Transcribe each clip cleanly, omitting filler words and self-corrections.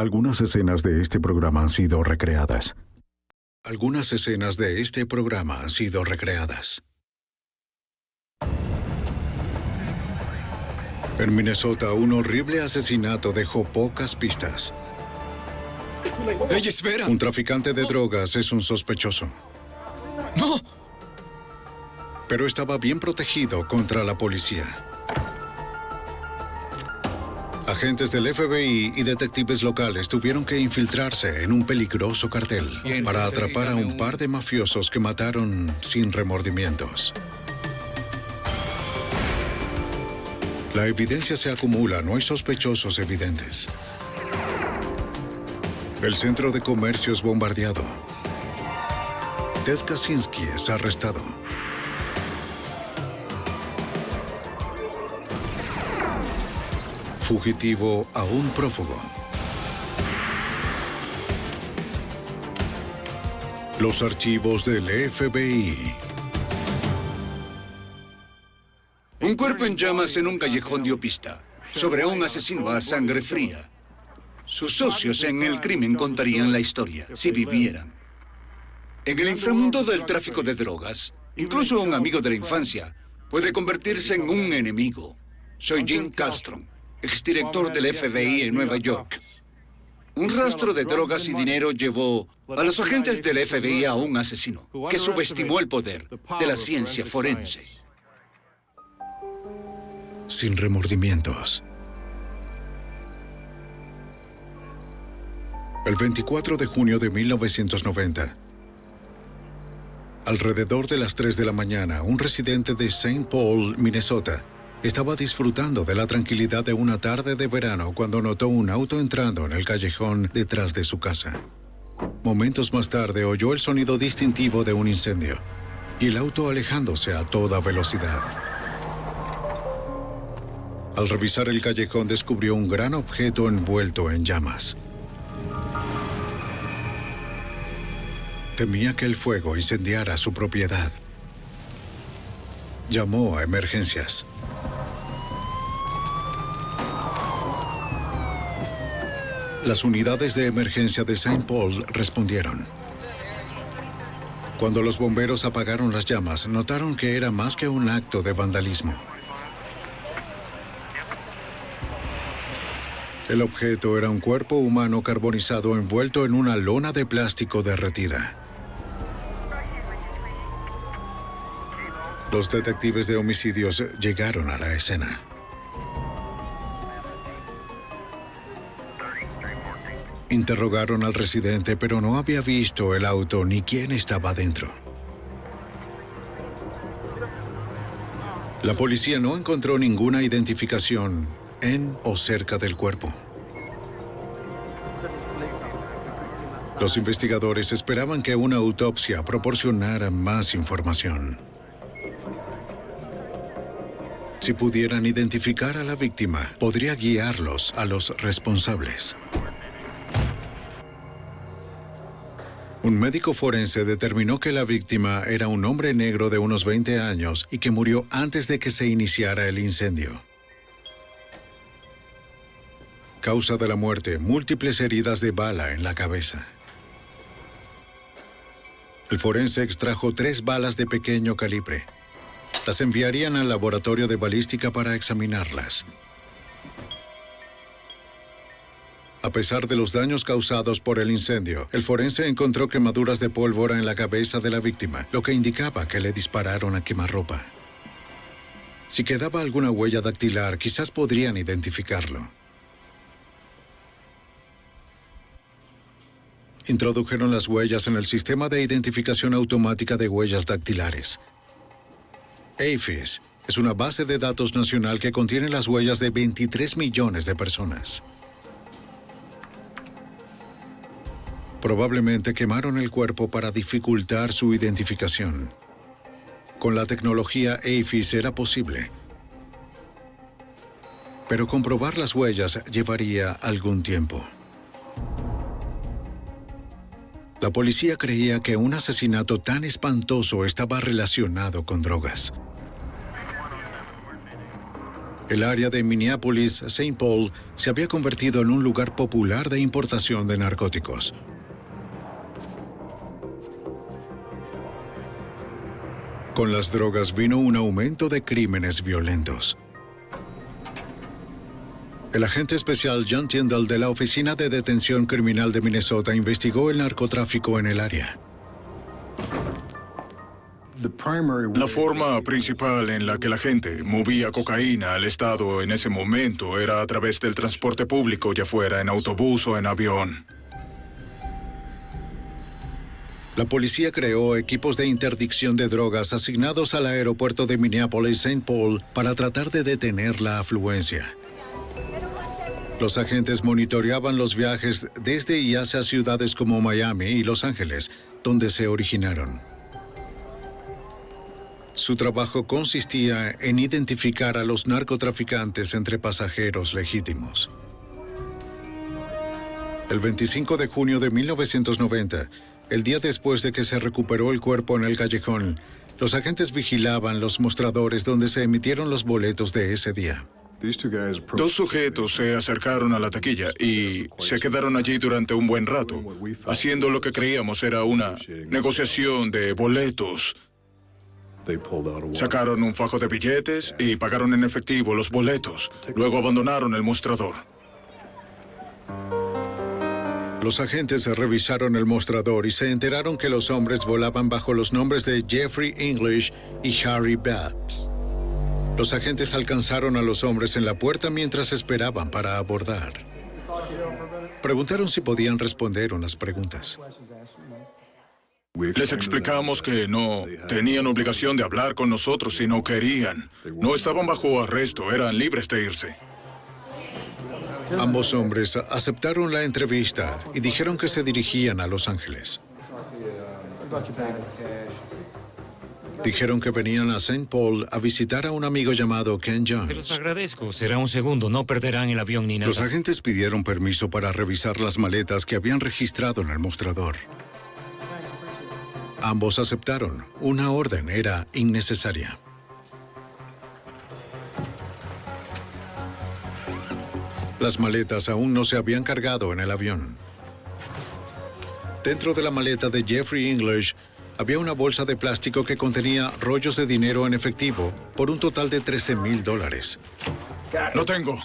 Algunas escenas de este programa han sido recreadas. Algunas escenas de este programa han sido recreadas. En Minnesota, un horrible asesinato dejó pocas pistas. ¡Ey, espera! Un traficante de drogas es un sospechoso. ¡No! Pero estaba bien protegido contra la policía. Agentes del FBI y detectives locales tuvieron que infiltrarse en un peligroso cartel para atrapar a un par de mafiosos que mataron sin remordimientos. La evidencia se acumula, no hay sospechosos evidentes. El centro de comercio es bombardeado. Ted Kaczynski es arrestado. Fugitivo aún prófugo. Los archivos del FBI. Un cuerpo en llamas en un callejón dio pista sobre un asesino a sangre fría. Sus socios en el crimen contarían la historia, si vivieran. En el inframundo del tráfico de drogas, incluso un amigo de la infancia puede convertirse en un enemigo. Soy Jim Castron, exdirector del FBI en Nueva York. Un rastro de drogas y dinero llevó a los agentes del FBI a un asesino que subestimó el poder de la ciencia forense. Sin remordimientos. El 24 de junio de 1990, alrededor de las 3 de la mañana, un residente de St. Paul, Minnesota, estaba disfrutando de la tranquilidad de una tarde de verano cuando notó un auto entrando en el callejón detrás de su casa. Momentos más tarde oyó el sonido distintivo de un incendio y el auto alejándose a toda velocidad. Al revisar el callejón descubrió un gran objeto envuelto en llamas. Temía que el fuego incendiara su propiedad. Llamó a emergencias. Las unidades de emergencia de St. Paul respondieron. Cuando los bomberos apagaron las llamas, notaron que era más que un acto de vandalismo. El objeto era un cuerpo humano carbonizado envuelto en una lona de plástico derretida. Los detectives de homicidios llegaron a la escena. Interrogaron al residente, pero no había visto el auto ni quién estaba dentro. La policía no encontró ninguna identificación en o cerca del cuerpo. Los investigadores esperaban que una autopsia proporcionara más información. Si pudieran identificar a la víctima, podría guiarlos a los responsables. Un médico forense determinó que la víctima era un hombre negro de unos 20 años y que murió antes de que se iniciara el incendio. Causa de la muerte: múltiples heridas de bala en la cabeza. El forense extrajo 3 balas de pequeño calibre. Las enviarían al laboratorio de balística para examinarlas. A pesar de los daños causados por el incendio, el forense encontró quemaduras de pólvora en la cabeza de la víctima, lo que indicaba que le dispararon a quemarropa. Si quedaba alguna huella dactilar, quizás podrían identificarlo. Introdujeron las huellas en el sistema de identificación automática de huellas dactilares. AFIS es una base de datos nacional que contiene las huellas de 23 millones de personas. Probablemente quemaron el cuerpo para dificultar su identificación. Con la tecnología AFIS era posible. Pero comprobar las huellas llevaría algún tiempo. La policía creía que un asesinato tan espantoso estaba relacionado con drogas. El área de Minneapolis-Saint Paul se había convertido en un lugar popular de importación de narcóticos. Con las drogas vino un aumento de crímenes violentos. El agente especial John Tyndall de la Oficina de Detención Criminal de Minnesota investigó el narcotráfico en el área. La forma principal en la que la gente movía cocaína al estado en ese momento era a través del transporte público, ya fuera en autobús o en avión. La policía creó equipos de interdicción de drogas asignados al aeropuerto de Minneapolis-Saint Paul para tratar de detener la afluencia. Los agentes monitoreaban los viajes desde y hacia ciudades como Miami y Los Ángeles, donde se originaron. Su trabajo consistía en identificar a los narcotraficantes entre pasajeros legítimos. El 25 de junio de 1990, el día después de que se recuperó el cuerpo en el callejón, los agentes vigilaban los mostradores donde se emitieron los boletos de ese día. Dos sujetos se acercaron a la taquilla y se quedaron allí durante un buen rato, haciendo lo que creíamos era una negociación de boletos. Sacaron un fajo de billetes y pagaron en efectivo los boletos. Luego abandonaron el mostrador. Los agentes revisaron el mostrador y se enteraron que los hombres volaban bajo los nombres de Jeffrey English y Harry Babs. Los agentes alcanzaron a los hombres en la puerta mientras esperaban para abordar. Preguntaron si podían responder unas preguntas. Les explicamos que no tenían obligación de hablar con nosotros si no querían. No estaban bajo arresto, eran libres de irse. Ambos hombres aceptaron la entrevista y dijeron que se dirigían a Los Ángeles. Dijeron que venían a Saint Paul a visitar a un amigo llamado Ken Se los Jones. agradezco. Será un segundo. No perderán el avión ni nada. Los agentes pidieron permiso para revisar las maletas que habían registrado en el mostrador. Ambos aceptaron. Una orden era innecesaria. Las maletas aún no se habían cargado en el avión. Dentro de la maleta de Jeffrey English había una bolsa de plástico que contenía rollos de dinero en efectivo por un total de $13,000. Lo tengo.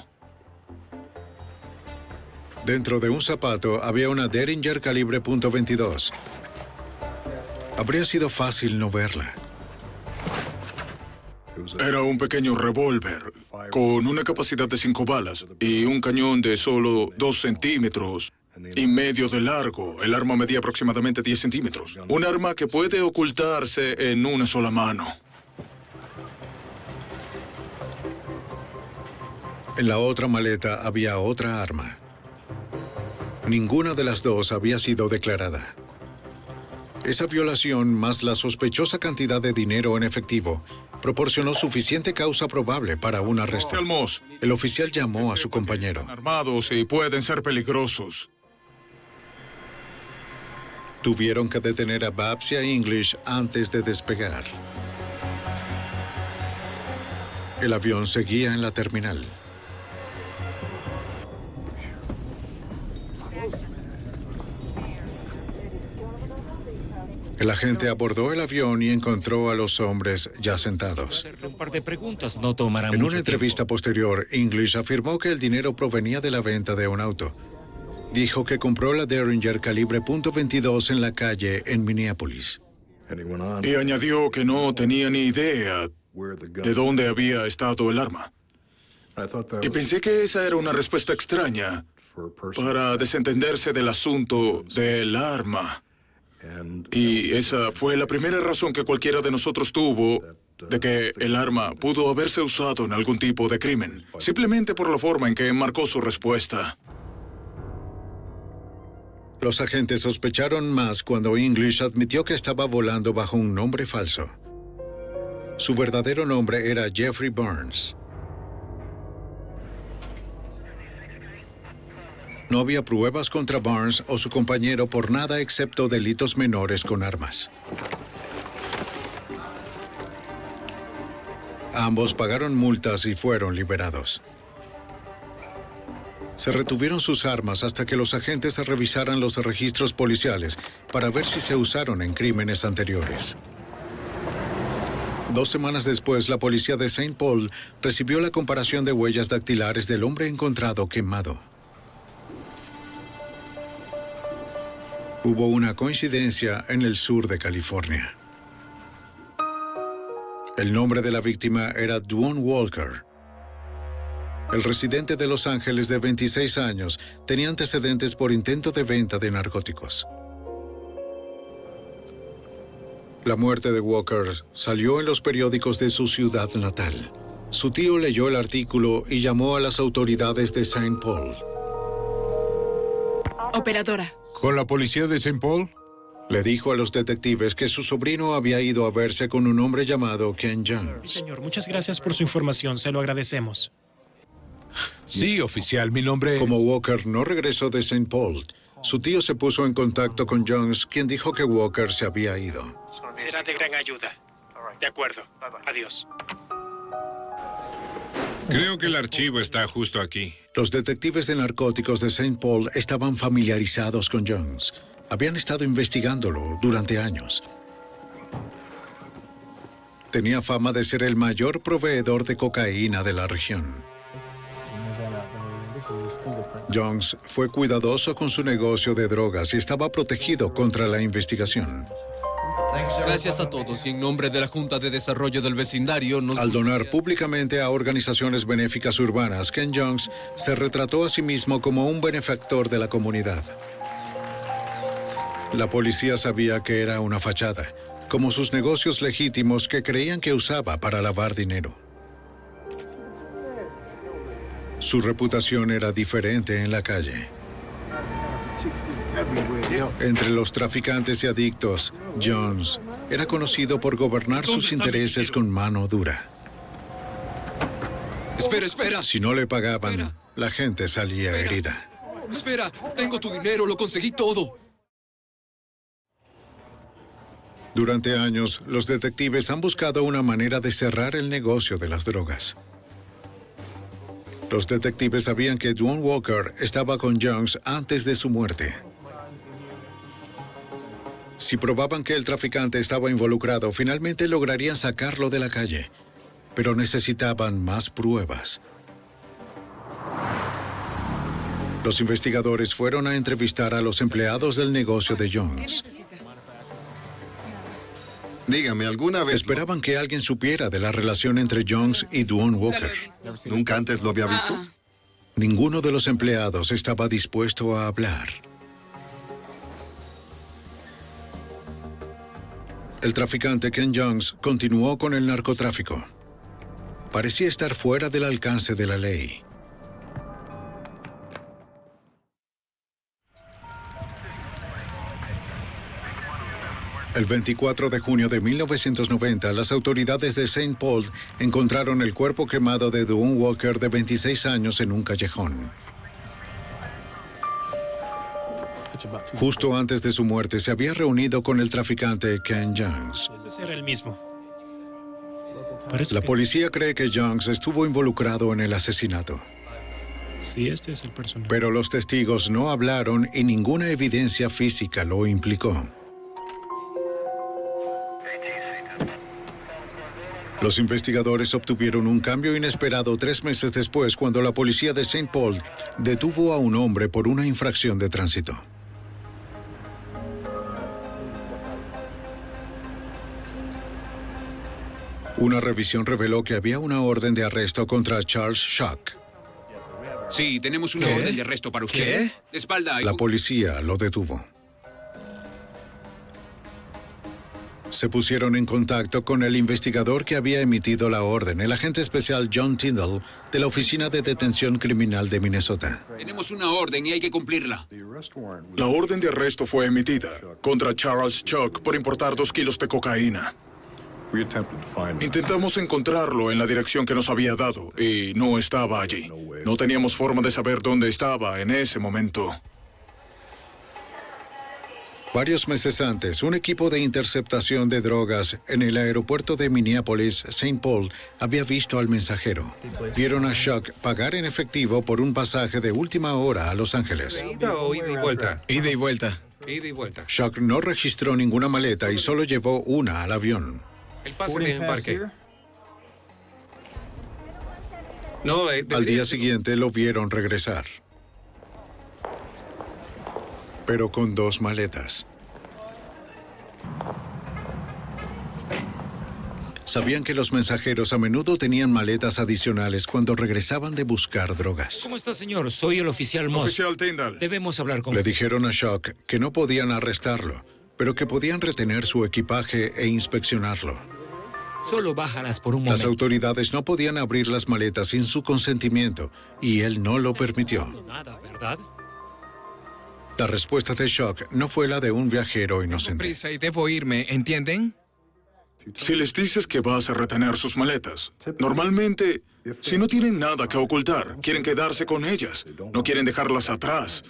Dentro de un zapato había una Derringer calibre .22. Habría sido fácil no verla. Era un pequeño revólver con una capacidad de 5 balas y un cañón de solo 2 centímetros y medio de largo. El arma medía aproximadamente 10 centímetros. Un arma que puede ocultarse en una sola mano. En la otra maleta había otra arma. Ninguna de las dos había sido declarada. Esa violación, más la sospechosa cantidad de dinero en efectivo, proporcionó suficiente causa probable para un arresto. Moss. El oficial llamó a su compañero. Están armados y pueden ser peligrosos. Tuvieron que detener a Babs y a English antes de despegar. El avión seguía en la terminal. El agente abordó el avión y encontró a los hombres ya sentados. Hacerle un par de preguntas. No tomará En mucho una entrevista tiempo. posterior, English afirmó que el dinero provenía de la venta de un auto. Dijo que compró la Derringer calibre .22 en la calle en Minneapolis. Y añadió que no tenía ni idea de dónde había estado el arma. Y pensé que esa era una respuesta extraña para desentenderse del asunto del arma. Y esa fue la primera razón que cualquiera de nosotros tuvo de que el arma pudo haberse usado en algún tipo de crimen, simplemente por la forma en que enmarcó su respuesta. Los agentes sospecharon más cuando English admitió que estaba volando bajo un nombre falso. Su verdadero nombre era Jeffrey Burns. No había pruebas contra Barnes o su compañero por nada excepto delitos menores con armas. Ambos pagaron multas y fueron liberados. Se retuvieron sus armas hasta que los agentes revisaran los registros policiales para ver si se usaron en crímenes anteriores. 2 semanas después, la policía de Saint Paul recibió la comparación de huellas dactilares del hombre encontrado quemado. Hubo una coincidencia en el sur de California. El nombre de la víctima era Duane Walker. El residente de Los Ángeles de 26 años tenía antecedentes por intento de venta de narcóticos. La muerte de Walker salió en los periódicos de su ciudad natal. Su tío leyó el artículo y llamó a las autoridades de Saint Paul. Operadora. ¿Con la policía de St. Paul? Le dijo a los detectives que su sobrino había ido a verse con un hombre llamado Ken Jones. Señor, muchas gracias por su información. Se lo agradecemos. Sí, oficial, mi nombre es... Como Walker no regresó de Saint Paul, su tío se puso en contacto con Jones, quien dijo que Walker se había ido. Será de gran ayuda. De acuerdo. Adiós. Creo que el archivo está justo aquí. Los detectives de narcóticos de Saint Paul estaban familiarizados con Jones. Habían estado investigándolo durante años. Tenía fama de ser el mayor proveedor de cocaína de la región. Jones fue cuidadoso con su negocio de drogas y estaba protegido contra la investigación. Gracias a todos y en nombre de la Junta de Desarrollo del Vecindario nos... Al donar públicamente a organizaciones benéficas urbanas, Ken Jones se retrató a sí mismo como un benefactor de la comunidad. La policía sabía que era una fachada, como sus negocios legítimos que creían que usaba para lavar dinero. Su reputación era diferente en la calle. Entre los traficantes y adictos, Jones era conocido por gobernar sus intereses con mano dura. Espera. Si no le pagaban, la gente salía herida. Espera, tengo tu dinero, lo conseguí todo. Durante años, los detectives han buscado una manera de cerrar el negocio de las drogas. Los detectives sabían que Duane Walker estaba con Jones antes de su muerte. Si probaban que el traficante estaba involucrado, finalmente lograrían sacarlo de la calle. Pero necesitaban más pruebas. Los investigadores fueron a entrevistar a los empleados del negocio de Jones. Dígame, ¿alguna vez... Esperaban que alguien supiera de la relación entre Jones y Duane Walker. ¿Nunca antes lo había visto? Ninguno de los empleados estaba dispuesto a hablar. El traficante Ken Jones continuó con el narcotráfico. Parecía estar fuera del alcance de la ley. El 24 de junio de 1990, las autoridades de Saint Paul encontraron el cuerpo quemado de Duane Walker de 26 años en un callejón. Justo antes de su muerte, se había reunido con el traficante Ken Jones. Ese será el mismo. La policía cree que Jones estuvo involucrado en el asesinato. Sí, este es el personaje. Pero los testigos no hablaron y ninguna evidencia física lo implicó. Los investigadores obtuvieron un cambio inesperado 3 meses después cuando la policía de Saint Paul detuvo a un hombre por una infracción de tránsito. Una revisión reveló que había una orden de arresto contra Charles Schock. Sí, tenemos una orden de arresto para usted. ¿Qué? De espalda. La policía lo detuvo. Se pusieron en contacto con el investigador que había emitido la orden, el agente especial John Tyndall, de la Oficina de Detención Criminal de Minnesota. Tenemos una orden y hay que cumplirla. La orden de arresto fue emitida contra Charles Schock por importar 2 kilos de cocaína. Intentamos encontrarlo en la dirección que nos había dado y no estaba allí. No teníamos forma de saber dónde estaba en ese momento. Varios meses antes, un equipo de interceptación de drogas en el aeropuerto de Minneapolis-St. Paul había visto al mensajero. Vieron a Chuck pagar en efectivo por un pasaje de última hora a Los Ángeles. ¿Ida o ida y vuelta? Ida y vuelta. Ida y vuelta. Chuck no registró ninguna maleta y solo llevó una al avión. El pase de embarque. No, Al día siguiente lo vieron regresar, pero con 2 maletas. Sabían que los mensajeros a menudo tenían maletas adicionales cuando regresaban de buscar drogas. ¿Cómo está, señor? Soy el oficial Moss. Oficial Tyndall. Debemos hablar con Le usted. dijeron a Chuck que no podían arrestarlo, pero que podían retener su equipaje e inspeccionarlo. Solo bájalas por un Las momento. autoridades no podían abrir las maletas sin su consentimiento, y él no lo permitió. Nada, ¿verdad? La respuesta de Chuck no fue la de un viajero inocente. Prisa y debo irme, ¿entienden? Si les dices que vas a retener sus maletas, normalmente, si no tienen nada que ocultar, quieren quedarse con ellas, no quieren dejarlas atrás.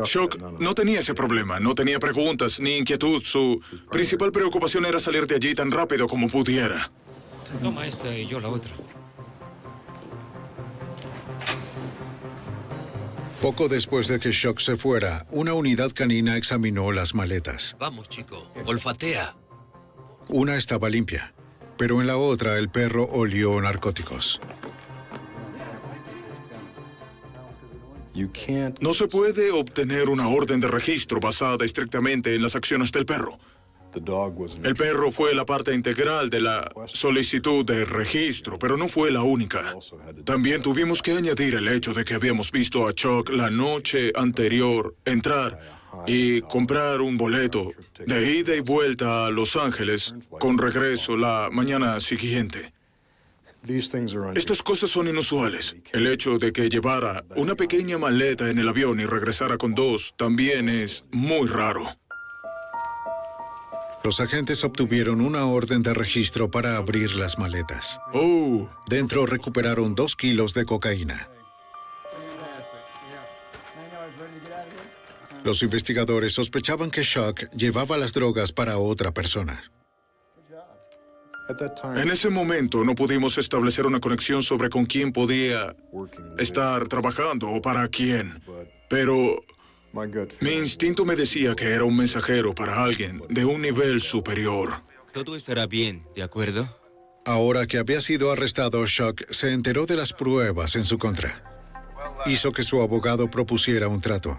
Chuck no tenía ese problema, no tenía preguntas ni inquietud. Su principal preocupación era salir de allí tan rápido como pudiera. Toma esta y yo la otra. Poco después de que Chuck se fuera, una unidad canina examinó las maletas. Vamos, chico, olfatea. Una estaba limpia, pero en la otra el perro olió narcóticos. No se puede obtener una orden de registro basada estrictamente en las acciones del perro. El perro fue la parte integral de la solicitud de registro, pero no fue la única. También tuvimos que añadir el hecho de que habíamos visto a Chuck la noche anterior entrar y comprar un boleto de ida y vuelta a Los Ángeles con regreso la mañana siguiente. Estas cosas son inusuales. El hecho de que llevara una pequeña maleta en el avión y regresara con 2 también es muy raro. Los agentes obtuvieron una orden de registro para abrir las maletas. Oh, Dentro recuperaron 2 kilos de cocaína. Los investigadores sospechaban que Chuck llevaba las drogas para otra persona. en ese momento no pudimos establecer una conexión sobre con quién podía estar trabajando o para quién. Pero mi instinto me decía que era un mensajero para alguien de un nivel superior. Todo estará bien, ¿de acuerdo? Ahora que había sido arrestado, Chuck se enteró de las pruebas en su contra. Hizo que su abogado propusiera un trato.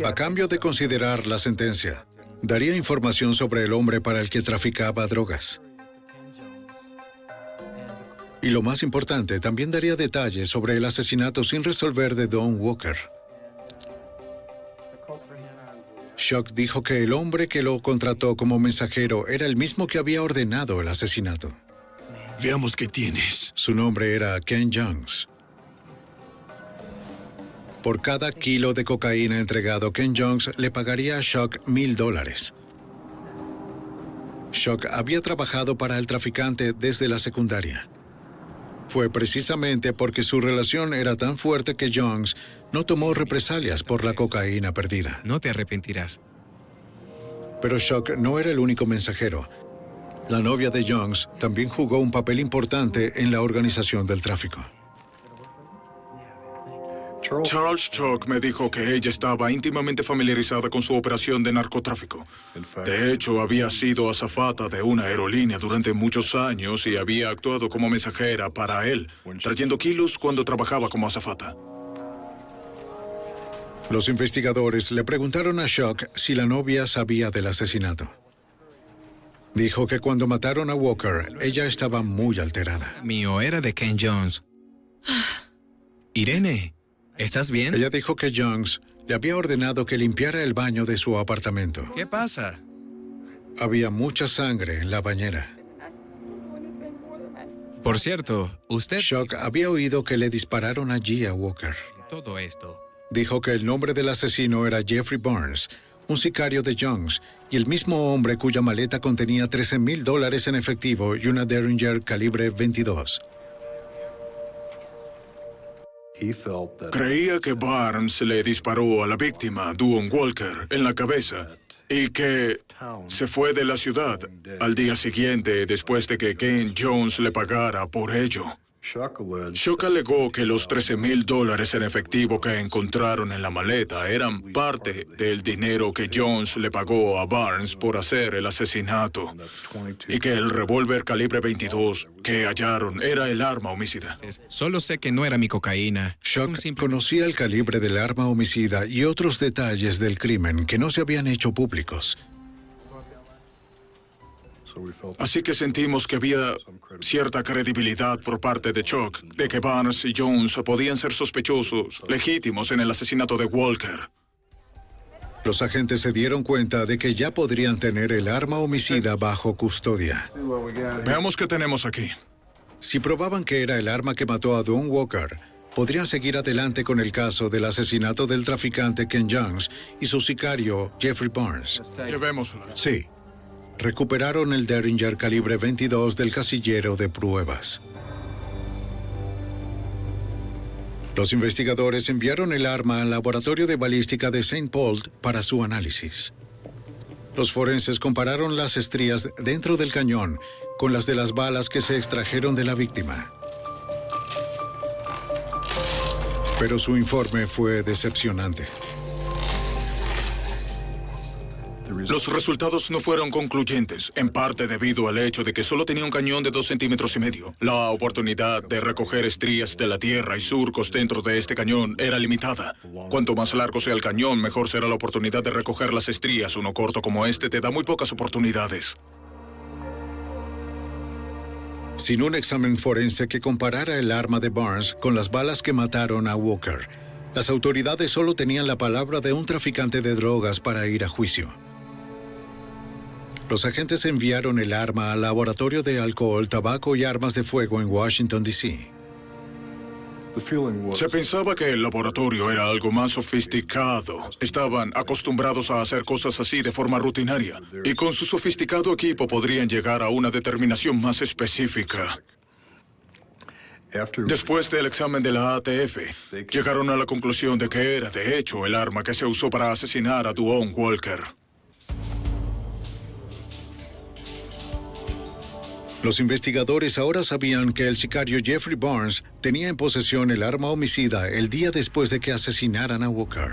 A cambio de considerar la sentencia, daría información sobre el hombre para el que traficaba drogas. Y lo más importante, también daría detalles sobre el asesinato sin resolver de Don Walker. Chuck dijo que el hombre que lo contrató como mensajero era el mismo que había ordenado el asesinato. Veamos qué tienes. Su nombre era Ken Jones. Por cada kilo de cocaína entregado, Ken Jones le pagaría a Chuck $1,000. Chuck había trabajado para el traficante desde la secundaria. Fue precisamente porque su relación era tan fuerte que Jones no tomó represalias por la cocaína perdida. No te arrepentirás. Pero Chuck no era el único mensajero. La novia de Jones también jugó un papel importante en la organización del tráfico. Charles Chuck me dijo que ella estaba íntimamente familiarizada con su operación de narcotráfico. De hecho, había sido azafata de una aerolínea durante muchos años y había actuado como mensajera para él, trayendo kilos cuando trabajaba como azafata. Los investigadores le preguntaron a Chuck si la novia sabía del asesinato. Dijo que cuando mataron a Walker, ella estaba muy alterada. Mío era de Ken Jones. Irene, ¿estás bien? Ella dijo que Jones le había ordenado que limpiara el baño de su apartamento. ¿Qué pasa? Había mucha sangre en la bañera. Por cierto, usted... Chuck había oído que le dispararon allí a Walker. Todo esto. Dijo que el nombre del asesino era Jeffrey Burns, un sicario de Jones, y el mismo hombre cuya maleta contenía $13,000 en efectivo y una Derringer calibre 22. Creía que Barnes le disparó a la víctima, Duane Walker, en la cabeza y que se fue de la ciudad al día siguiente después de que Ken Jones le pagara por ello. Shock alegó que los $13,000 en efectivo que encontraron en la maleta eran parte del dinero que Jones le pagó a Barnes por hacer el asesinato y que el revólver calibre 22 que hallaron era el arma homicida. Solo sé que no era mi cocaína. Shock conocía el calibre del arma homicida y otros detalles del crimen que no se habían hecho públicos. Así que sentimos que había cierta credibilidad por parte de Shock de que Barnes y Jones podían ser sospechosos legítimos en el asesinato de Walker. Los agentes se dieron cuenta de que ya podrían tener el arma homicida bajo custodia. Veamos qué tenemos aquí. Si probaban que era el arma que mató a Duane Walker, podrían seguir adelante con el caso del asesinato del traficante Ken Jones y su sicario Jeffrey Barnes. Llevémosla. Sí. Recuperaron el Derringer calibre 22 del casillero de pruebas. Los investigadores enviaron el arma al laboratorio de balística de St. Paul para su análisis. Los forenses compararon las estrías dentro del cañón con las de las balas que se extrajeron de la víctima. Pero su informe fue decepcionante. Los resultados no fueron concluyentes, en parte debido al hecho de que solo tenía un cañón de 2,5 centímetros. La oportunidad de recoger estrías de la tierra y surcos dentro de este cañón era limitada. Cuanto más largo sea el cañón, mejor será la oportunidad de recoger las estrías. Uno corto como este te da muy pocas oportunidades. Sin un examen forense que comparara el arma de Barnes con las balas que mataron a Walker, las autoridades solo tenían la palabra de un traficante de drogas para ir a juicio. Los agentes enviaron el arma al laboratorio de alcohol, tabaco y armas de fuego en Washington, D.C. Se pensaba que el laboratorio era algo más sofisticado. Estaban acostumbrados a hacer cosas así de forma rutinaria. Y con su sofisticado equipo podrían llegar a una determinación más específica. Después del examen de la ATF, llegaron a la conclusión de que era, de hecho, el arma que se usó para asesinar a Duane Walker. Los investigadores ahora sabían que el sicario Jeffrey Barnes tenía en posesión el arma homicida el día después de que asesinaran a Walker.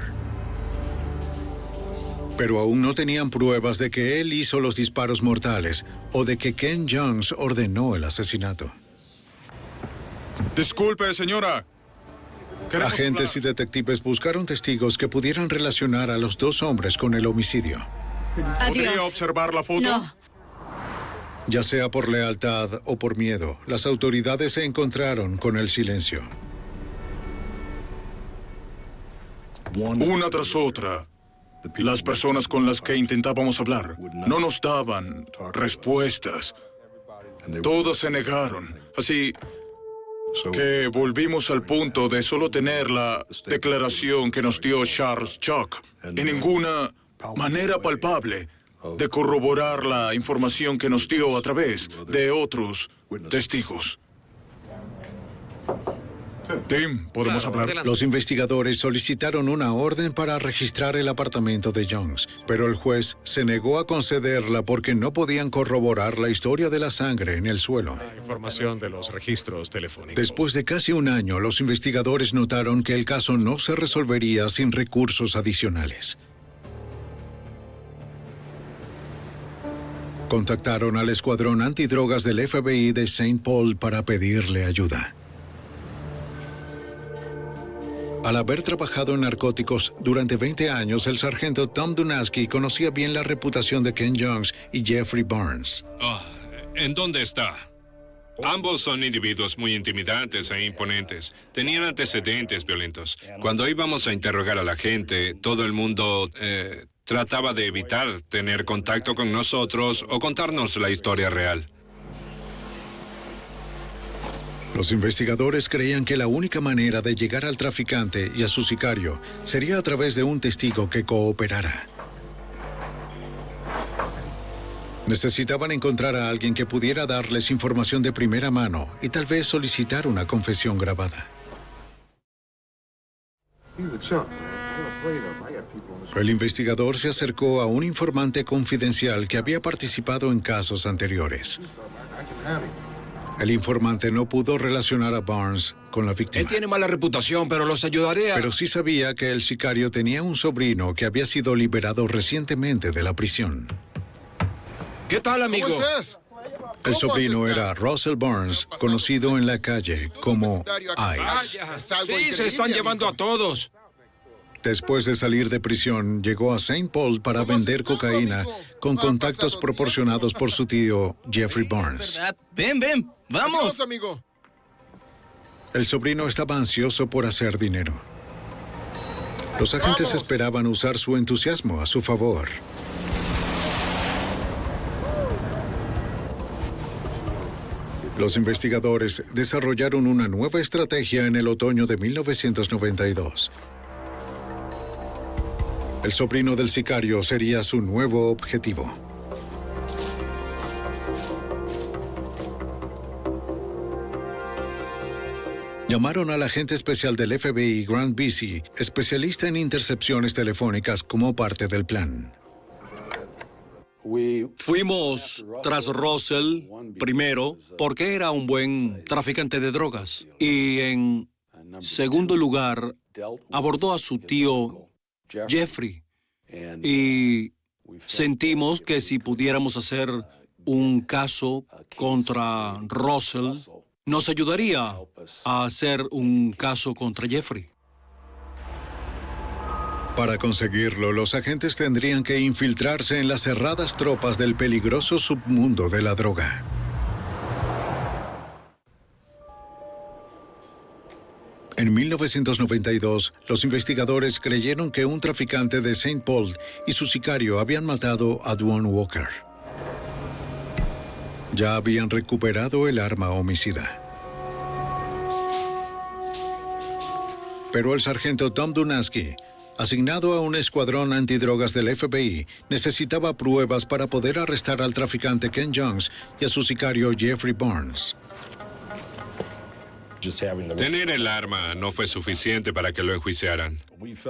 Pero aún no tenían pruebas de que él hizo los disparos mortales o de que Ken Jones ordenó el asesinato. Disculpe, señora. Agentes y detectives buscaron testigos que pudieran relacionar a los dos hombres con el homicidio. ¿Podría observar la foto? No. Ya sea por lealtad o por miedo, las autoridades se encontraron con el silencio. Una tras otra, las personas con las que intentábamos hablar no nos daban respuestas. Todas se negaron. Así que volvimos al punto de solo tener la declaración que nos dio Charles Shock y ninguna manera palpable de corroborar la información que nos dio a través de otros testigos. Tim, ¿podemos hablar? Los investigadores solicitaron una orden para registrar el apartamento de Jones, pero el juez se negó a concederla porque no podían corroborar la historia de la sangre en el suelo. Información de los registros telefónicos. Después de casi un año, los investigadores notaron que el caso no se resolvería sin recursos adicionales. Contactaron al escuadrón antidrogas del FBI de St. Paul para pedirle ayuda. Al haber trabajado en narcóticos durante 20 años, el sargento Tom Dunaski conocía bien la reputación de Ken Jones y Jeffrey Barnes. ¿En dónde está? Ambos son individuos muy intimidantes e imponentes. Tenían antecedentes violentos. Cuando íbamos a interrogar a la gente, todo el mundo trataba de evitar tener contacto con nosotros o contarnos la historia real. Los investigadores creían que la única manera de llegar al traficante y a su sicario sería a través de un testigo que cooperara. Necesitaban encontrar a alguien que pudiera darles información de primera mano y tal vez solicitar una confesión grabada. El investigador se acercó a un informante confidencial que había participado en casos anteriores. El informante no pudo relacionar a Barnes con la víctima. Él tiene mala reputación, pero los ayudaré a... Pero sí sabía que el sicario tenía un sobrino que había sido liberado recientemente de la prisión. ¿Qué tal, amigo? ¿Cómo estás? El sobrino era Russell Barnes, conocido en la calle como Ice. Sí, se están llevando a todos. Después de salir de prisión, llegó a St. Paul para vender cocaína con contactos proporcionados por su tío Jeffrey Barnes. Ven, vamos. Amigo. El sobrino estaba ansioso por hacer dinero. Los agentes esperaban usar su entusiasmo a su favor. Los investigadores desarrollaron una nueva estrategia en el otoño de 1992. El sobrino del sicario sería su nuevo objetivo. Llamaron al agente especial del FBI, Grant Bisi, especialista en intercepciones telefónicas, como parte del plan. Fuimos tras Russell primero porque era un buen traficante de drogas. Y en segundo lugar, abordó a su tío Jeffrey. Y sentimos que si pudiéramos hacer un caso contra Russell, nos ayudaría a hacer un caso contra Jeffrey. Para conseguirlo, los agentes tendrían que infiltrarse en las cerradas tropas del peligroso submundo de la droga. En 1992, los investigadores creyeron que un traficante de St. Paul y su sicario habían matado a Duane Walker. Ya habían recuperado el arma homicida. Pero el sargento Tom Dunaski, asignado a un escuadrón antidrogas del FBI, necesitaba pruebas para poder arrestar al traficante Ken Jones y a su sicario Jeffrey Barnes. Tener el arma no fue suficiente para que lo enjuiciaran.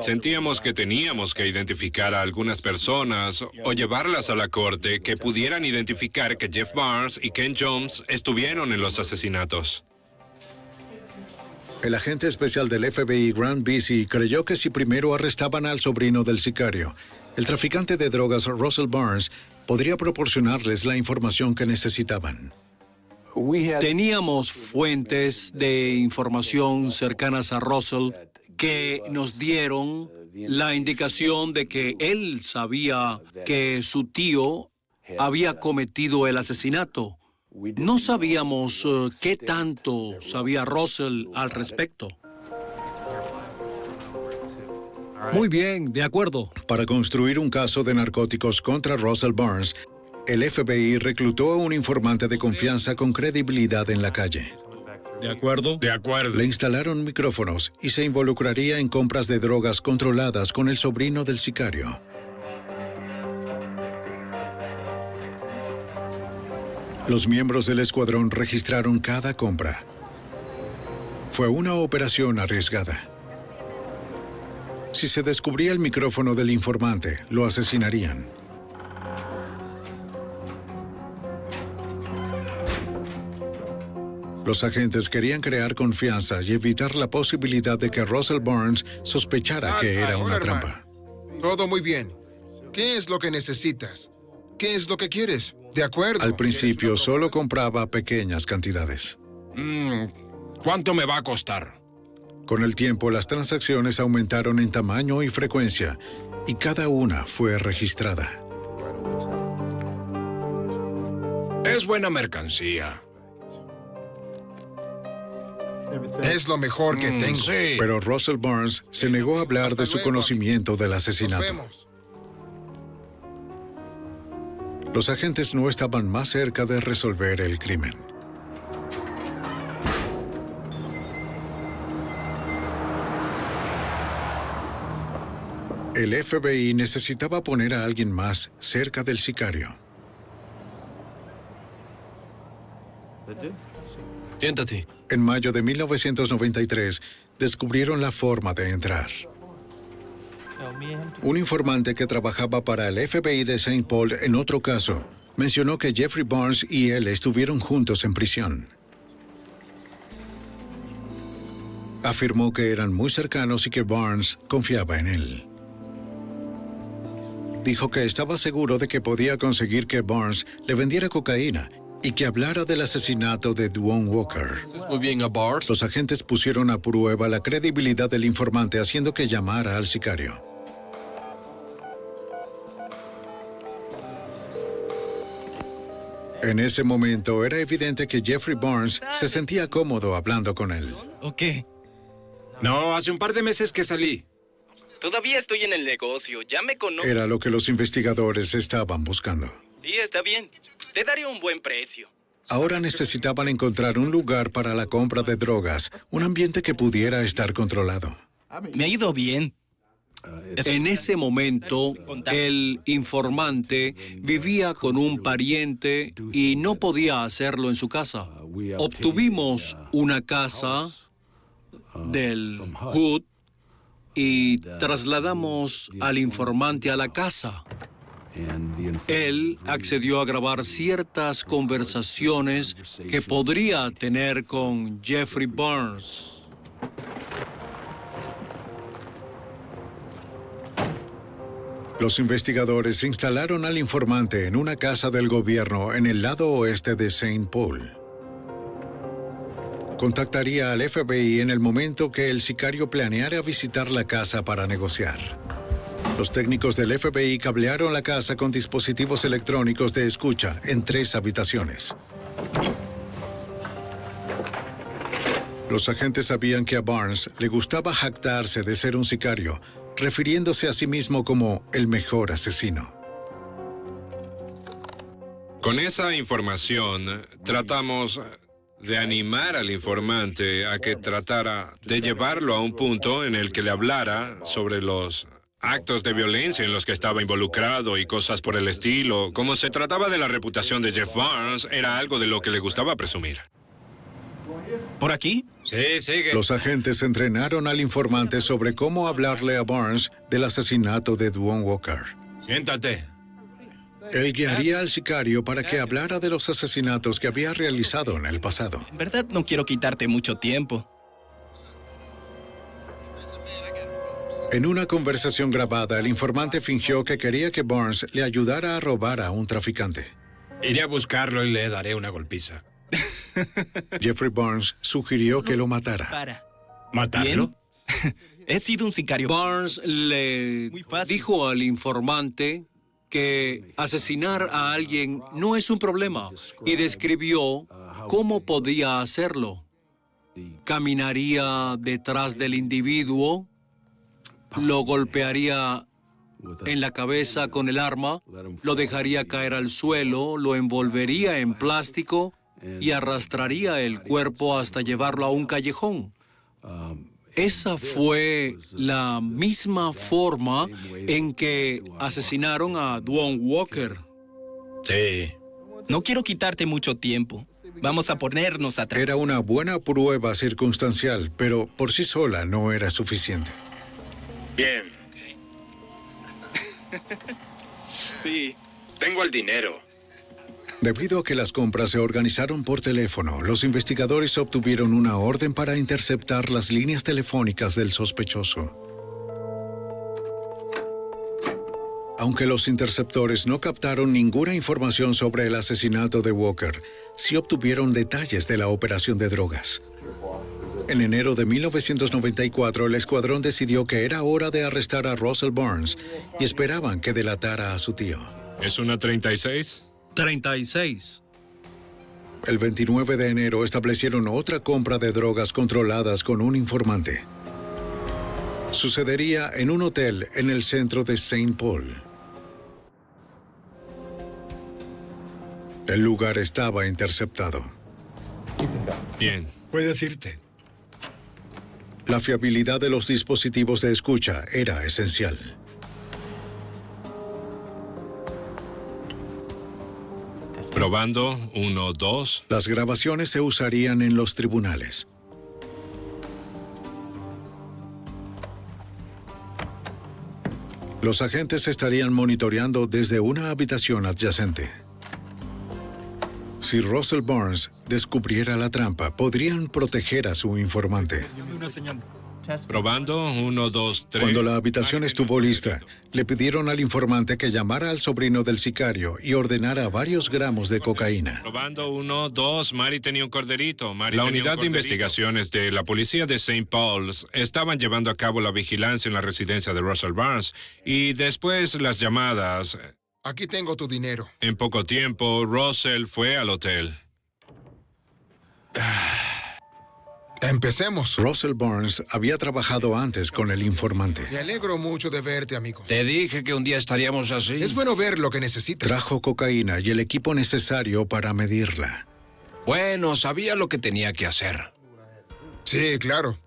Sentíamos que teníamos que identificar a algunas personas o llevarlas a la corte que pudieran identificar que Jeff Barnes y Ken Jones estuvieron en los asesinatos. El agente especial del FBI, Grant Bisi, creyó que si primero arrestaban al sobrino del sicario, el traficante de drogas Russell Barnes podría proporcionarles la información que necesitaban. Teníamos fuentes de información cercanas a Russell que nos dieron la indicación de que él sabía que su tío había cometido el asesinato. No sabíamos qué tanto sabía Russell al respecto. Muy bien, de acuerdo. Para construir un caso de narcóticos contra Russell Barnes, el FBI reclutó a un informante de confianza con credibilidad en la calle. ¿De acuerdo? De acuerdo. Le instalaron micrófonos y se involucraría en compras de drogas controladas con el sobrino del sicario. Los miembros del escuadrón registraron cada compra. Fue una operación arriesgada. Si se descubría el micrófono del informante, lo asesinarían. Los agentes querían crear confianza y evitar la posibilidad de que Russell Barnes sospechara que era una trampa. Todo muy bien. ¿Qué es lo que necesitas? ¿Qué es lo que quieres? De acuerdo. Al principio solo compraba pequeñas cantidades. ¿Cuánto me va a costar? Con el tiempo, las transacciones aumentaron en tamaño y frecuencia, y cada una fue registrada. Es buena mercancía. Es lo mejor que tengo. Sí. Pero Russell Barnes se negó a hablar de su conocimiento del asesinato. Los agentes no estaban más cerca de resolver el crimen. El FBI necesitaba poner a alguien más cerca del sicario. Siéntate. En mayo de 1993, descubrieron la forma de entrar. Un informante que trabajaba para el FBI de St. Paul en otro caso mencionó que Jeffrey Barnes y él estuvieron juntos en prisión. Afirmó que eran muy cercanos y que Barnes confiaba en él. Dijo que estaba seguro de que podía conseguir que Barnes le vendiera cocaína y que hablara del asesinato de Duane Walker. Muy bien a Barnes. Los agentes pusieron a prueba la credibilidad del informante haciendo que llamara al sicario. En ese momento era evidente que Jeffrey Barnes se sentía cómodo hablando con él. ¿O qué? No, hace un par de meses que salí. Todavía estoy en el negocio, ya me conozco. Era lo que los investigadores estaban buscando. Sí, está bien. Te daré un buen precio. Ahora necesitaban encontrar un lugar para la compra de drogas, un ambiente que pudiera estar controlado. Me ha ido bien. En ese momento, el informante vivía con un pariente y no podía hacerlo en su casa. Obtuvimos una casa del Hood y trasladamos al informante a la casa. Él accedió a grabar ciertas conversaciones que podría tener con Jeffrey Barnes. Los investigadores instalaron al informante en una casa del gobierno en el lado oeste de St. Paul. Contactaría al FBI en el momento que el sicario planeara visitar la casa para negociar. Los técnicos del FBI cablearon la casa con dispositivos electrónicos de escucha en 3 habitaciones. Los agentes sabían que a Barnes le gustaba jactarse de ser un sicario, refiriéndose a sí mismo como el mejor asesino. Con esa información, tratamos de animar al informante a que tratara de llevarlo a un punto en el que le hablara sobre los actos de violencia en los que estaba involucrado y cosas por el estilo. Como se trataba de la reputación de Jeff Barnes, era algo de lo que le gustaba presumir. ¿Por aquí? Sí, sigue. Los agentes entrenaron al informante sobre cómo hablarle a Barnes del asesinato de Duane Walker. Siéntate. Él guiaría al sicario para que hablara de los asesinatos que había realizado en el pasado. En verdad no quiero quitarte mucho tiempo. En una conversación grabada, el informante fingió que quería que Barnes le ayudara a robar a un traficante. Iré a buscarlo y le daré una golpiza. Jeffrey Barnes sugirió que lo matara. Para. ¿Matarlo? Bien. He sido un sicario. Barnes le dijo al informante que asesinar a alguien no es un problema y describió cómo podía hacerlo. Caminaría detrás del individuo, lo golpearía en la cabeza con el arma, lo dejaría caer al suelo, lo envolvería en plástico y arrastraría el cuerpo hasta llevarlo a un callejón. Esa fue la misma forma en que asesinaron a Duane Walker. Sí. No quiero quitarte mucho tiempo. Vamos a ponernos a trabajar. Era una buena prueba circunstancial, pero por sí sola no era suficiente. Bien. Sí. Tengo el dinero. Debido a que las compras se organizaron por teléfono, los investigadores obtuvieron una orden para interceptar las líneas telefónicas del sospechoso. Aunque los interceptores no captaron ninguna información sobre el asesinato de Walker, sí obtuvieron detalles de la operación de drogas. En enero de 1994, el escuadrón decidió que era hora de arrestar a Russell Barnes y esperaban que delatara a su tío. ¿Es una 36? 36. El 29 de enero establecieron otra compra de drogas controladas con un informante. Sucedería en un hotel en el centro de St. Paul. El lugar estaba interceptado. Bien. Puedes irte. La fiabilidad de los dispositivos de escucha era esencial. Probando, 1, 2. Las grabaciones se usarían en los tribunales. Los agentes estarían monitoreando desde una habitación adyacente. Si Russell Barnes descubriera la trampa, podrían proteger a su informante. Probando, 1, 2, 3. Cuando la habitación estuvo lista, le pidieron al informante que llamara al sobrino del sicario y ordenara varios gramos de cocaína. Probando, 1, 2. Mari tenía un corderito. La unidad de investigaciones de la policía de St. Paul's estaban llevando a cabo la vigilancia en la residencia de Russell Barnes y después las llamadas. Aquí tengo tu dinero. En poco tiempo, Russell fue al hotel. Empecemos. Russell Barnes había trabajado antes con el informante. Me alegro mucho de verte, amigo. Te dije que un día estaríamos así. Es bueno ver lo que necesitas. Trajo cocaína y el equipo necesario para medirla. Bueno, sabía lo que tenía que hacer. Sí, claro.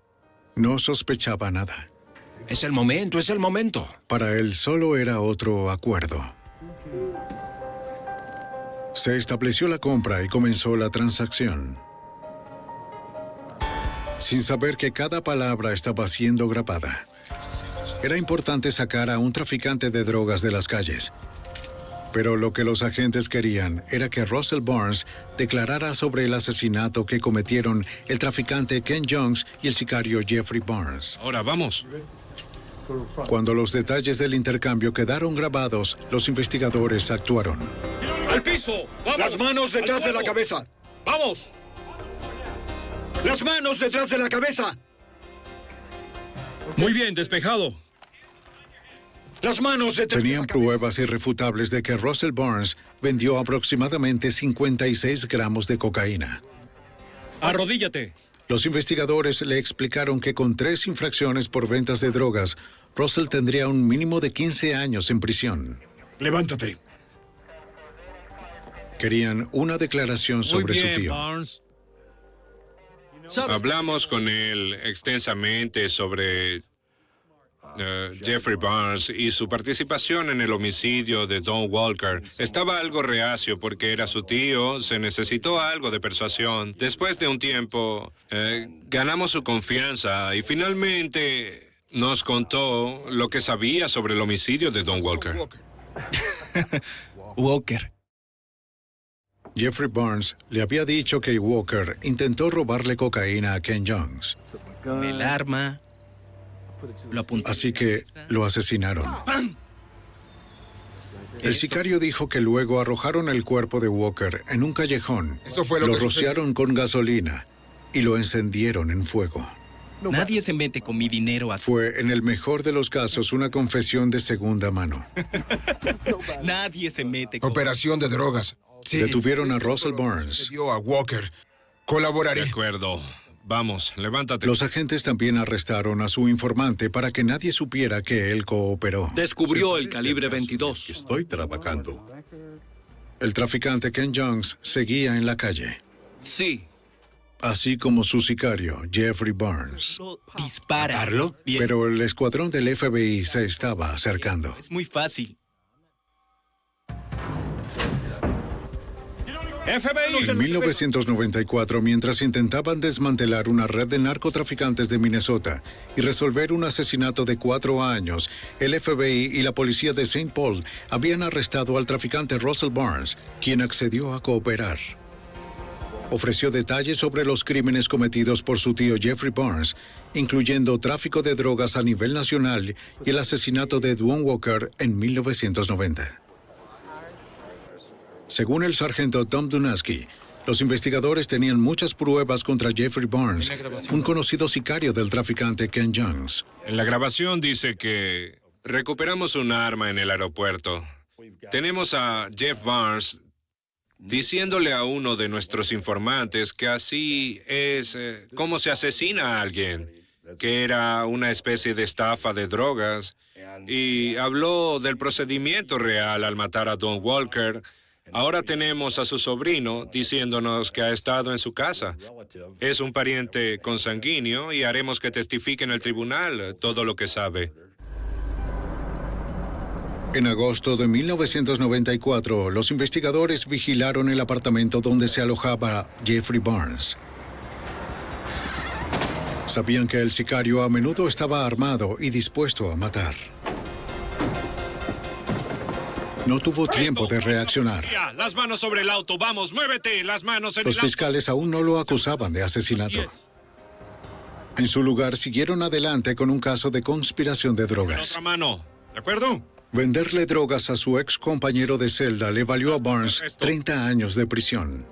No sospechaba nada. Es el momento, es el momento. Para él solo era otro acuerdo. Se estableció la compra y comenzó la transacción. Sin saber que cada palabra estaba siendo grabada. Era importante sacar a un traficante de drogas de las calles. Pero lo que los agentes querían era que Russell Barnes declarara sobre el asesinato que cometieron el traficante Ken Jones y el sicario Jeffrey Barnes. Ahora vamos. Cuando los detalles del intercambio quedaron grabados, los investigadores actuaron. ¡Al piso! ¡Vamos! ¡Las manos detrás de la cabeza! ¡Vamos! ¡Las manos detrás de la cabeza! Muy bien, despejado. ¡Las manos detrás de la Tenían cabeza! pruebas irrefutables de que Russell Barnes vendió aproximadamente 56 gramos de cocaína. Arrodíllate. Los investigadores le explicaron que con 3 infracciones por ventas de drogas, Russell tendría un mínimo de 15 años en prisión. ¡Levántate! Querían una declaración sobre Muy bien, su tío. Barnes. Hablamos con él extensamente sobre Jeffrey Barnes y su participación en el homicidio de Don Walker. Estaba algo reacio porque era su tío, se necesitó algo de persuasión. Después de un tiempo, ganamos su confianza y finalmente nos contó lo que sabía sobre el homicidio de Don Walker. Walker. Jeffrey Barnes le había dicho que Walker intentó robarle cocaína a Ken Jones. Con el arma. Lo apuntó. Así que lo asesinaron. El sicario dijo que luego arrojaron el cuerpo de Walker en un callejón. Eso fue lo que rociaron con gasolina y lo encendieron en fuego. Nadie se mete con mi dinero así. Fue, en el mejor de los casos, una confesión de segunda mano. Nadie se mete con... Operación de drogas. Sí, Detuvieron a sí, Russell todo lo que Barnes. sucedió a Walker. De Colaboraré. acuerdo. Vamos, levántate. Los agentes también arrestaron a su informante para que nadie supiera que él cooperó. Descubrió el calibre 22. Estoy trabajando. El traficante Ken Jones seguía en la calle, Sí. así como su sicario, Jeffrey Barnes. Dispara. ¿Matarlo? Bien. Pero el escuadrón del FBI se estaba acercando. Es muy fácil. FBI. En 1994, mientras intentaban desmantelar una red de narcotraficantes de Minnesota y resolver un asesinato de 4 años, el FBI y la policía de St. Paul habían arrestado al traficante Russell Barnes, quien accedió a cooperar. Ofreció detalles sobre los crímenes cometidos por su tío Jeffrey Barnes, incluyendo tráfico de drogas a nivel nacional y el asesinato de Don Walker en 1990. Según el sargento Tom Dunaski, los investigadores tenían muchas pruebas contra Jeffrey Barnes, un conocido sicario del traficante Ken Jones. En la grabación dice que recuperamos un arma en el aeropuerto. Tenemos a Jeff Barnes diciéndole a uno de nuestros informantes que así es como se asesina a alguien, que era una especie de estafa de drogas, y habló del procedimiento real al matar a Don Walker. Ahora tenemos a su sobrino diciéndonos que ha estado en su casa. Es un pariente consanguíneo y haremos que testifique en el tribunal todo lo que sabe. En agosto de 1994, los investigadores vigilaron el apartamento donde se alojaba Jeffrey Barnes. Sabían que el sicario a menudo estaba armado y dispuesto a matar. No tuvo tiempo de reaccionar. Ya, las manos sobre el auto, vamos, muévete, las manos en Los el auto. fiscales aún no lo acusaban de asesinato. En su lugar, siguieron adelante con un caso de conspiración de drogas. Otra mano, ¿de acuerdo? Venderle drogas a su ex compañero de celda le valió a Barnes 30 años de prisión.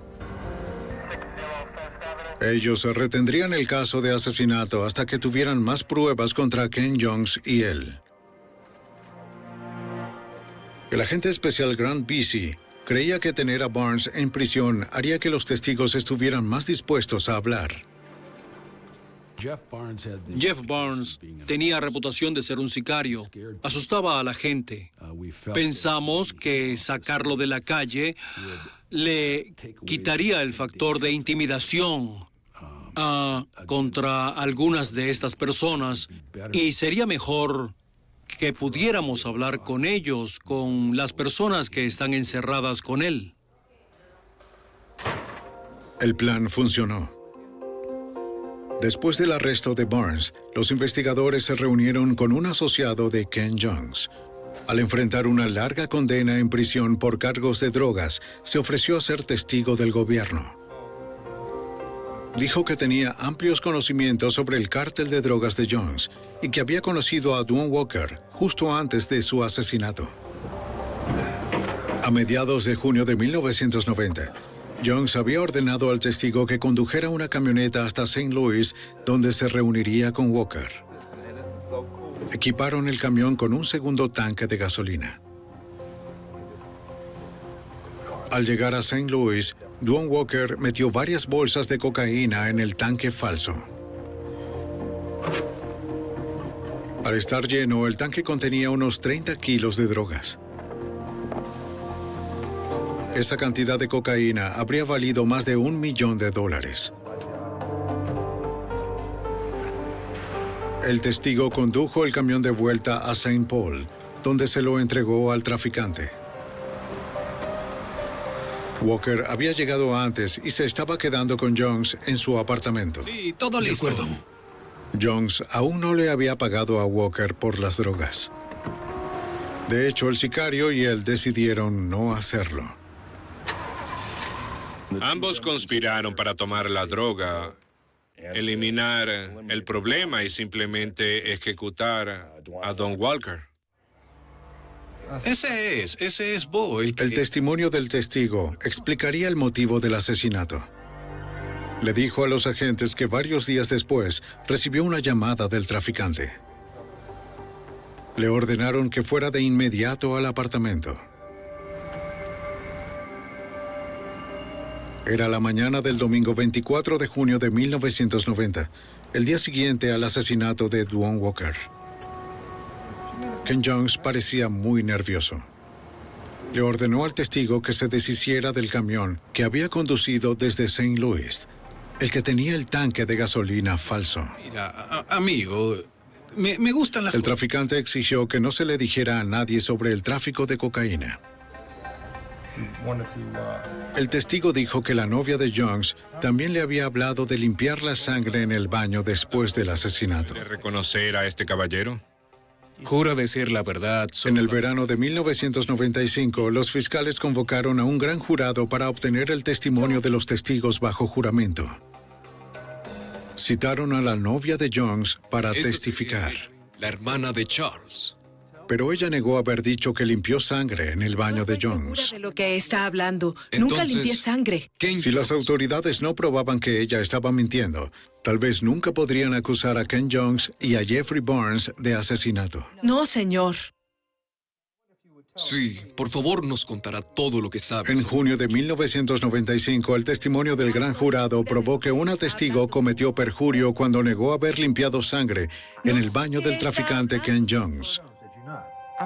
Ellos retendrían el caso de asesinato hasta que tuvieran más pruebas contra Ken Jones y él. El agente especial Grant Vesey creía que tener a Barnes en prisión haría que los testigos estuvieran más dispuestos a hablar. Jeff Barnes tenía reputación de ser un sicario. Asustaba a la gente. Pensamos que sacarlo de la calle le quitaría el factor de intimidación contra algunas de estas personas y sería mejor que pudiéramos hablar con ellos, con las personas que están encerradas con él. El plan funcionó. Después del arresto de Barnes, los investigadores se reunieron con un asociado de Ken Jones. Al enfrentar una larga condena en prisión por cargos de drogas, se ofreció a ser testigo del gobierno. Dijo que tenía amplios conocimientos sobre el cártel de drogas de Jones y que había conocido a Duane Walker justo antes de su asesinato. A mediados de junio de 1990, Jones había ordenado al testigo que condujera una camioneta hasta St. Louis, donde se reuniría con Walker. Equiparon el camión con un segundo tanque de gasolina. Al llegar a St. Louis, Duane Walker metió varias bolsas de cocaína en el tanque falso. Al estar lleno, el tanque contenía unos 30 kilos de drogas. Esa cantidad de cocaína habría valido más de $1 millón. El testigo condujo el camión de vuelta a St. Paul, donde se lo entregó al traficante. Walker había llegado antes y se estaba quedando con Jones en su apartamento. Sí, todo listo. Jones aún no le había pagado a Walker por las drogas. De hecho, el sicario y él decidieron no hacerlo. Ambos conspiraron para tomar la droga, eliminar el problema y simplemente ejecutar a Don Walker. Ese es Bo. El testimonio del testigo explicaría el motivo del asesinato. Le dijo a los agentes que varios días después recibió una llamada del traficante. Le ordenaron que fuera de inmediato al apartamento. Era la mañana del domingo 24 de junio de 1990, el día siguiente al asesinato de Duane Walker. Ken Jones parecía muy nervioso. Le ordenó al testigo que se deshiciera del camión que había conducido desde St. Louis, el que tenía el tanque de gasolina falso. Mira, amigo, me gustan las El traficante exigió que no se le dijera a nadie sobre el tráfico de cocaína. El testigo dijo que la novia de Jones también le había hablado de limpiar la sangre en el baño después del asesinato. ¿Puede reconocer a este caballero? Juro decir la verdad. En el verano de 1995, los fiscales convocaron a un gran jurado para obtener el testimonio de los testigos bajo juramento. Citaron a la novia de Jones para testificar. La hermana de Charles. Pero ella negó haber dicho que limpió sangre en el baño de Jones. De lo que está hablando. Nunca limpié sangre. Si las autoridades no probaban que ella estaba mintiendo, tal vez nunca podrían acusar a Ken Jones y a Jeffrey Barnes de asesinato. No, señor. Sí, por favor nos contará todo lo que sabe. En junio de 1995, el testimonio del gran jurado probó que una testigo cometió perjurio cuando negó haber limpiado sangre en el baño del traficante Ken Jones.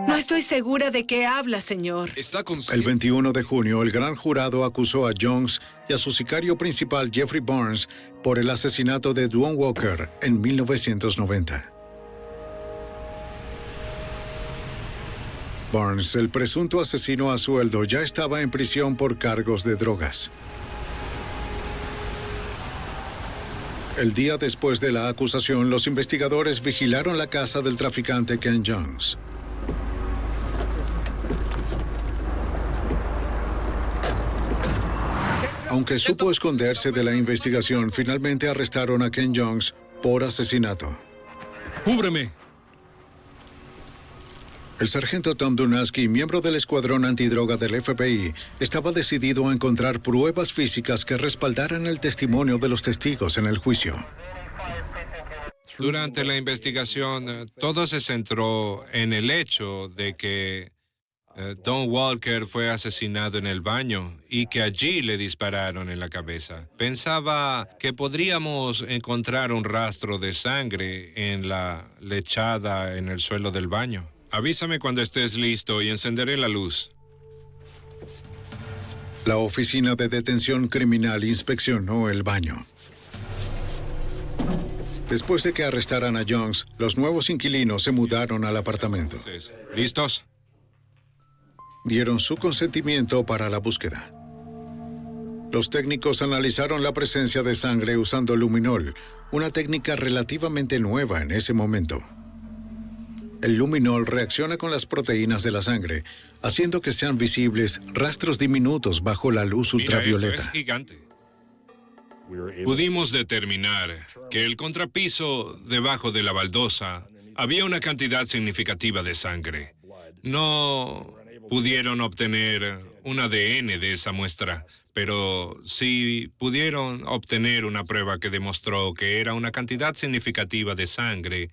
No estoy segura de qué habla, señor. El 21 de junio, el gran jurado acusó a Jones y a su sicario principal, Jeffrey Barnes, por el asesinato de Duane Walker en 1990. Barnes, el presunto asesino a sueldo, ya estaba en prisión por cargos de drogas. El día después de la acusación, los investigadores vigilaron la casa del traficante Ken Jones. Aunque supo esconderse de la investigación, finalmente arrestaron a Ken Jones por asesinato. ¡Cúbreme! El sargento Tom Dunaski, miembro del escuadrón antidroga del FBI, estaba decidido a encontrar pruebas físicas que respaldaran el testimonio de los testigos en el juicio. Durante la investigación, todo se centró en el hecho de que Don Walker fue asesinado en el baño y que allí le dispararon en la cabeza. Pensaba que podríamos encontrar un rastro de sangre en la lechada en el suelo del baño. Avísame cuando estés listo y encenderé la luz. La Oficina de Detención Criminal inspeccionó el baño. Después de que arrestaran a Jones, los nuevos inquilinos se mudaron al apartamento. ¿Listos? Dieron su consentimiento para la búsqueda. Los técnicos analizaron la presencia de sangre usando luminol, una técnica relativamente nueva en ese momento. El luminol reacciona con las proteínas de la sangre, haciendo que sean visibles rastros diminutos bajo la luz ultravioleta. Mira, eso es gigante. Pudimos determinar que el contrapiso debajo de la baldosa había una cantidad significativa de sangre. No pudieron obtener un ADN de esa muestra, pero sí pudieron obtener una prueba que demostró que era una cantidad significativa de sangre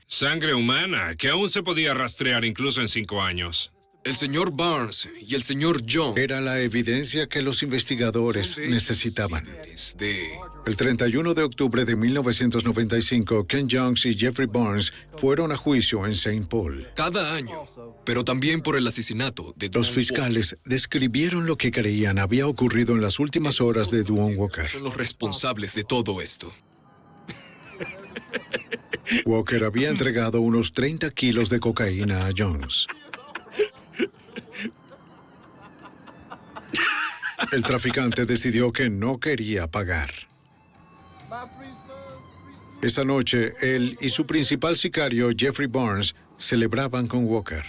humana, que aún se podía rastrear incluso en 5 años. El señor Barnes y el señor Jones era la evidencia que los investigadores necesitaban. de... El 31 de octubre de 1995, Ken Jones y Jeffrey Barnes fueron a juicio en St. Paul. Cada año, pero también por el asesinato de Los fiscales describieron lo que creían había ocurrido en las últimas horas de Duane Walker. Son los responsables de todo esto. Walker había entregado unos 30 kilos de cocaína a Jones. El traficante decidió que no quería pagar. Esa noche, él y su principal sicario, Jeffrey Barnes, celebraban con Walker.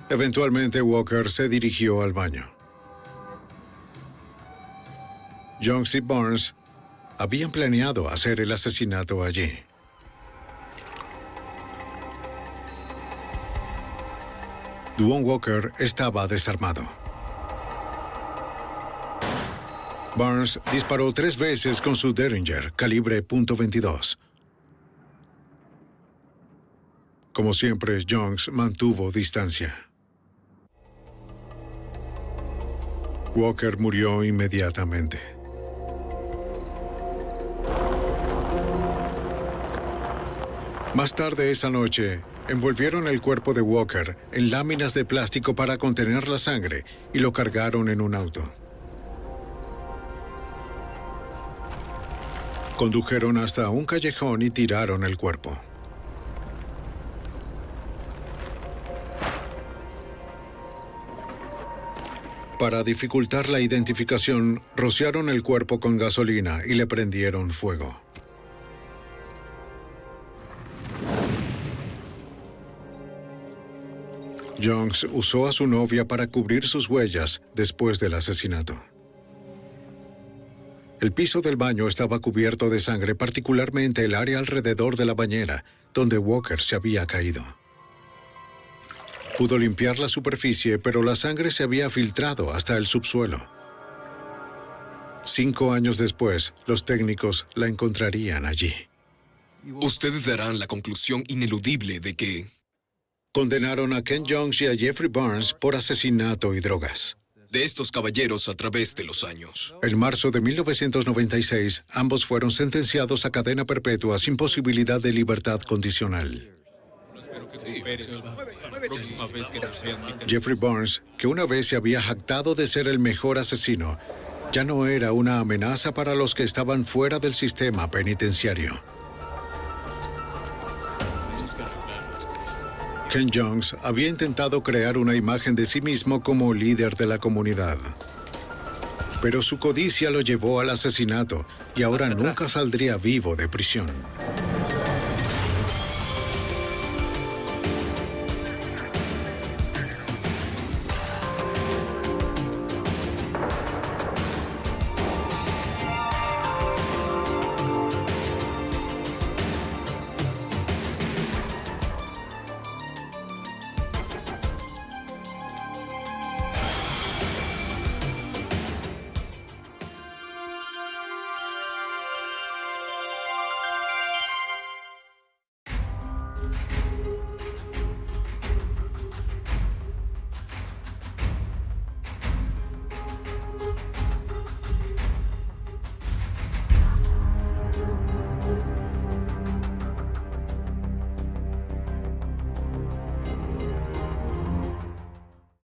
Eventualmente, Walker se dirigió al baño. Jones y Barnes habían planeado hacer el asesinato allí. Duane Walker estaba desarmado. Barnes disparó 3 veces con su Derringer, calibre .22. Como siempre, Jones mantuvo distancia. Walker murió inmediatamente. Más tarde esa noche, envolvieron el cuerpo de Walker en láminas de plástico para contener la sangre y lo cargaron en un auto. Condujeron hasta un callejón y tiraron el cuerpo. Para dificultar la identificación, rociaron el cuerpo con gasolina y le prendieron fuego. Jones usó a su novia para cubrir sus huellas después del asesinato. El piso del baño estaba cubierto de sangre, particularmente el área alrededor de la bañera, donde Walker se había caído. Pudo limpiar la superficie, pero la sangre se había filtrado hasta el subsuelo. 5 años después, los técnicos la encontrarían allí. Ustedes darán la conclusión ineludible de que... Condenaron a Ken Jones y a Jeffrey Barnes por asesinato y drogas. De estos caballeros a través de los años. En marzo de 1996, ambos fueron sentenciados a cadena perpetua sin posibilidad de libertad condicional. Jeffrey Barnes, que una vez se había jactado de ser el mejor asesino, ya no era una amenaza para los que estaban fuera del sistema penitenciario. Ken Jones había intentado crear una imagen de sí mismo como líder de la comunidad. Pero su codicia lo llevó al asesinato y ahora nunca saldría vivo de prisión.